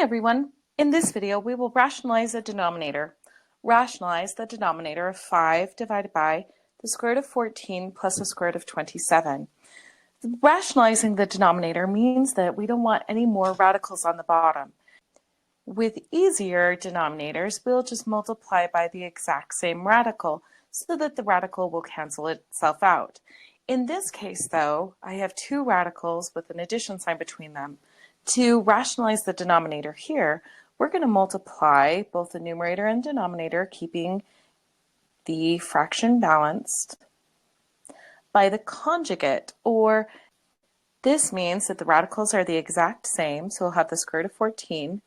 Hi everyone! In this video we will rationalize a denominator. Rationalize the denominator of 5 divided by the square root of 14 plus the square root of 27. Rationalizing the denominator means that we don't want any more radicals on the bottom. With easier denominators, we'll just multiply by the exact same radical so that the radical will cancel itself out. In this case, though, I have two radicals with an addition sign between them. To rationalize the denominator here, we're going to multiply both the numerator and denominator, keeping the fraction balanced, by the conjugate, or this means that the radicals are the exact same, so we'll have the square root of 14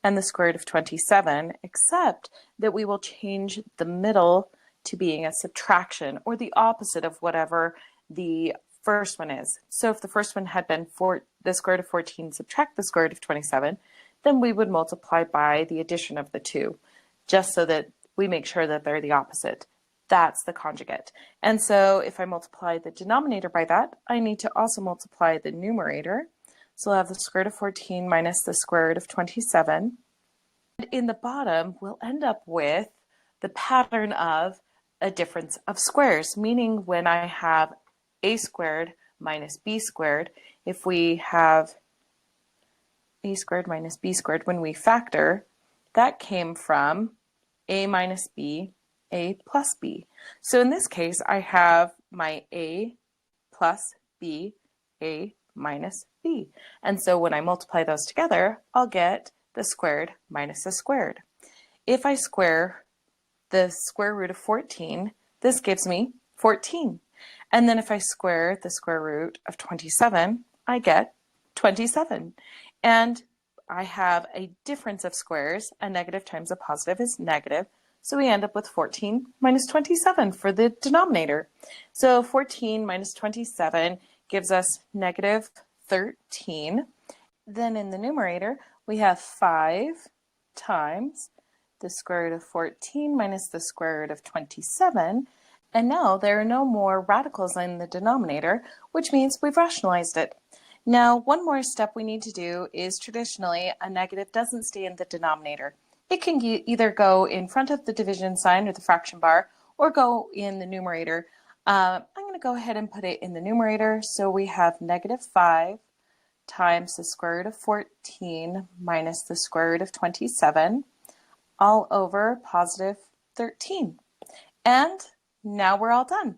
and the square root of 27, except that we will change the middle to being a subtraction, or the opposite of whatever the first one is. So if the first one had been the square root of 14 subtract the square root of 27, then we would multiply by the addition of the two, just so that we make sure that they're the opposite. That's the conjugate. And so if I multiply the denominator by that, I need to also multiply the numerator. So we'll have the square root of 14 minus the square root of 27. And in the bottom, we'll end up with the pattern of a difference of squares, meaning when I have a squared minus b squared, if we have a squared minus b squared, when we factor, that came from a minus b, a plus b. So in this case, I have my a plus b, a minus b. And so when I multiply those together, I'll get the squared minus the squared. If I square the square root of 14, this gives me 14. And then if I square the square root of 27, I get 27. And I have a difference of squares. A negative times a positive is negative. So we end up with 14 minus 27 for the denominator. So 14 minus 27 gives us negative 13. Then in the numerator, we have 5 times the square root of 14 minus the square root of 27. And now there are no more radicals in the denominator, which means we've rationalized it. Now, one more step we need to do is traditionally a negative doesn't stay in the denominator. It can either go in front of the division sign or the fraction bar, or go in the numerator. I'm going to go ahead and put it in the numerator. So we have negative 5 times the square root of 14 minus the square root of 27 all over positive 13. And now we're all done.